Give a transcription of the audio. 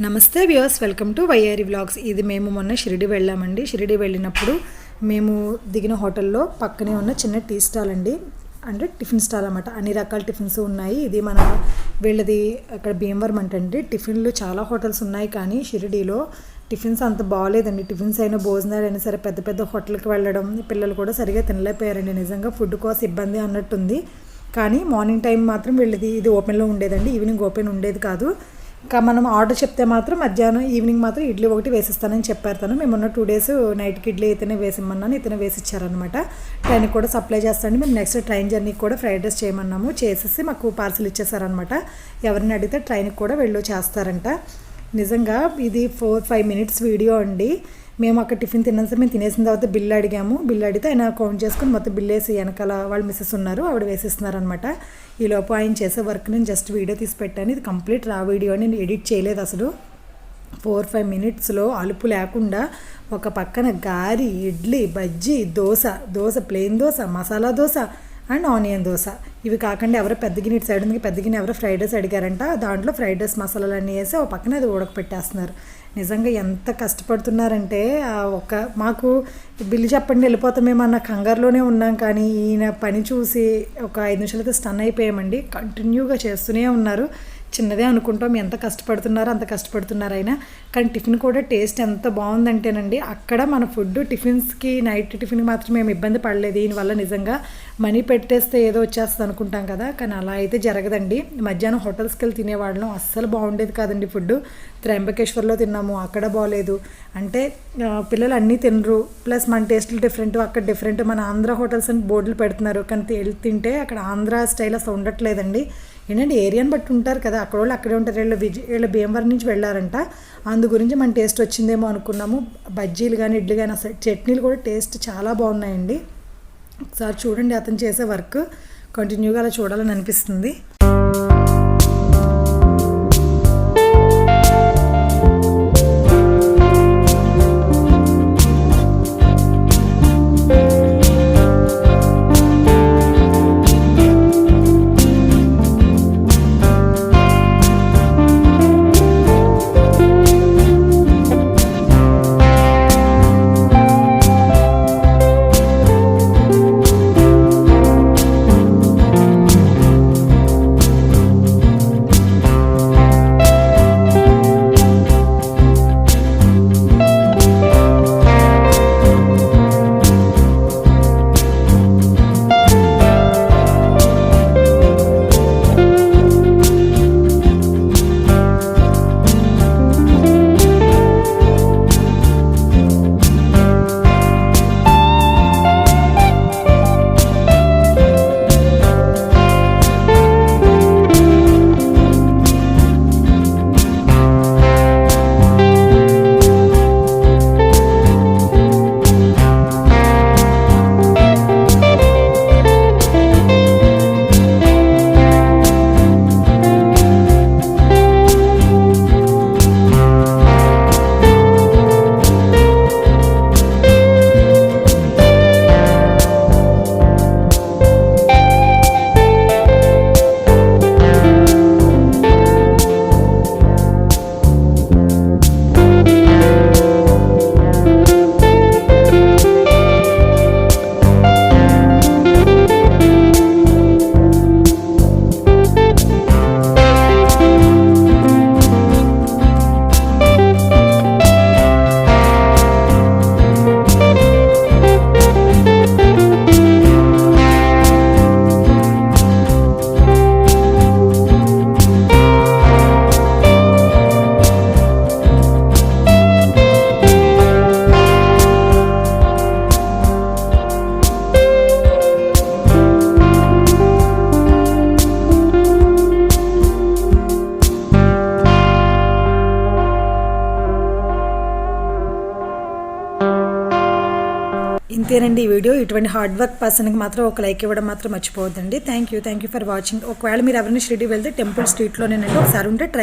నమస్తే viewers, welcome to YRE vlogs. ఇది మేము మొన్న షిరిడి వెళ్ళామండి. షిరిడి వెళ్ళినప్పుడు మేము దిగిన హోటల్లో పక్కనే ఉన్న చిన్న టీ స్టాల్ అండి, అంటే టిఫిన్ స్టాల్ అన్నమాట. అన్ని రకాల టిఫిన్స్ ఉన్నాయి. ఇది మన వీళ్ళది అక్కడ భీమవరం అంటండి. టిఫిన్లు చాలా హోటల్స్ ఉన్నాయి, కానీ షిరిడీలో టిఫిన్స్ అంత బాగోలేదండి. టిఫిన్స్ అయినా భోజనాలు అయినా సరే పెద్ద పెద్ద హోటల్కి వెళ్ళడం, పిల్లలు కూడా సరిగా తినలేకపోయారండి. నిజంగా ఫుడ్ కోసం ఇబ్బంది అన్నట్టుంది. కానీ మార్నింగ్ టైం మాత్రం వీళ్ళది ఇది ఓపెన్లో ఉండేదండి, ఈవినింగ్ ఓపెన్ ఉండేది కాదు. ఇంకా మనం ఆర్డర్ చెప్తే మాత్రం మధ్యాహ్నం ఈవినింగ్ మాత్రం ఇడ్లీ ఒకటి వేసిస్తానని చెప్పారు తను. మేము ఉన్న 2 days నైట్కి ఇడ్లీ ఇతనే వేసిమ్మన్నాను, ఇతనే వేసిచ్చారనమాట. ట్రైన్కి కూడా సప్లై చేస్తాండి. మేము నెక్స్ట్ ట్రైన్ జర్నీకి కూడా ఫ్రైడ్ రైస్ చేయమన్నాము, చేసేసి మాకు పార్సిల్ ఇచ్చేసారనమాట. ఎవరిని అడిగితే ట్రైన్కి కూడా వెళ్ళు చేస్తారంట. నిజంగా ఇది 4-5 minutes వీడియో అండి. మేము అక్కడ టిఫిన్ తిన్నాం సార్. మేము తినేసిన తర్వాత బిల్లు అడిగాము. బిల్లు అడిగితే ఆయన కౌంట్ చేసుకుని మొత్తం బిల్ వేసి వెనకాల వాళ్ళు మిస్సెస్ ఉన్నారు, ఆవిడ వేసిస్తున్నారనమాట. ఈలోపు ఆయన చేసే వర్క్ నేను జస్ట్ వీడియో తీసి పెట్టాను. ఇది కంప్లీట్ రా వీడియో, నేను ఎడిట్ చేయలేదు అసలు. 4-5 minutesలో అలుపు లేకుండా ఒక పక్కన గారి, idli, bajji, dosa, plain dosa, masala dosa and onion dosa. ఇవి కాకుండా ఎవరో పెద్ద గిన్నె ఇటు సైడ్ ఉంది, పెద్ద గిన్నె ఎవరో ఫ్రైడ్ రైస్ అడిగారంట. దాంట్లో ఫ్రైడ్ రైస్ మసాలాలు అన్నీ వేసి ఒక పక్కన అది ఉడకపెట్టేస్తున్నారు. నిజంగా ఎంత కష్టపడుతున్నారంటే మాకు బిల్లు చెప్పండి వెళ్ళిపోతామేమో అన్న కంగారులోనే ఉన్నాం. కానీ ఈయన పని చూసి ఒక 5 నిమిషాలైతే స్టన్ అయిపోయామండి. కంటిన్యూగా చేస్తూనే ఉన్నారు. చిన్నదే అనుకుంటాం, ఎంత కష్టపడుతున్నారో అంత కష్టపడుతున్నారు అయినా. కానీ టిఫిన్ కూడా టేస్ట్ ఎంత బాగుందంటేనండి, అక్కడ మన ఫుడ్ టిఫిన్స్కి నైట్ టిఫిన్కి మాత్రం మేము ఇబ్బంది పడలేదు. దీనివల్ల నిజంగా మనీ పెట్టేస్తే ఏదో వచ్చేస్తుంది అనుకుంటాం కదా, కానీ అలా అయితే జరగదండి. మధ్యాహ్నం హోటల్స్కి వెళ్ళి తినేవాళ్ళం, అస్సలు బాగుండేది కాదండి ఫుడ్. త్రయంబకేశ్వర్లో తిన్నాము, అక్కడ బాగోలేదు. అంటే పిల్లలు అన్నీ తినరు, ప్లస్ మన టేస్ట్లు డిఫరెంట్, అక్కడ డిఫరెంట్. మన ఆంధ్ర హోటల్స్ అని బోర్డులు పెడుతున్నారు, కానీ తింటే అక్కడ ఆంధ్ర స్టైల్ అసలు ఉండట్లేదండి. ఏంటంటే ఏరియాని బట్టి ఉంటారు కదా, అక్కడ వాళ్ళు అక్కడే ఉంటారు. వీళ్ళు భీమవరం నుంచి వెళ్ళారంట, అందు గురించి మన టేస్ట్ వచ్చిందేమో అనుకున్నాము. బజ్జీలు కానీ ఇడ్లీ కానీ అసలు చట్నీలు కూడా టేస్ట్ చాలా బాగున్నాయండి. ఒకసారి చూడండి, అతను చేసే వర్క్ కంటిన్యూగా అలా చూడాలని అనిపిస్తుంది. ఇంతేనండి ఈ వీడియో. ఇటువంటి హార్డ్ వర్క్ పర్సన్కి మాత్రం ఒక లైక్ ఇవ్వడం మాత్రం మర్చిపోవద్దండి. Thank you for watching. ఒకవేళ మీరు ఎవరైనా షిరిడి వెళ్తే టెంపుల్ స్ట్రీట్లోనేనండి, ఒకసారి ఉంటే ట్రై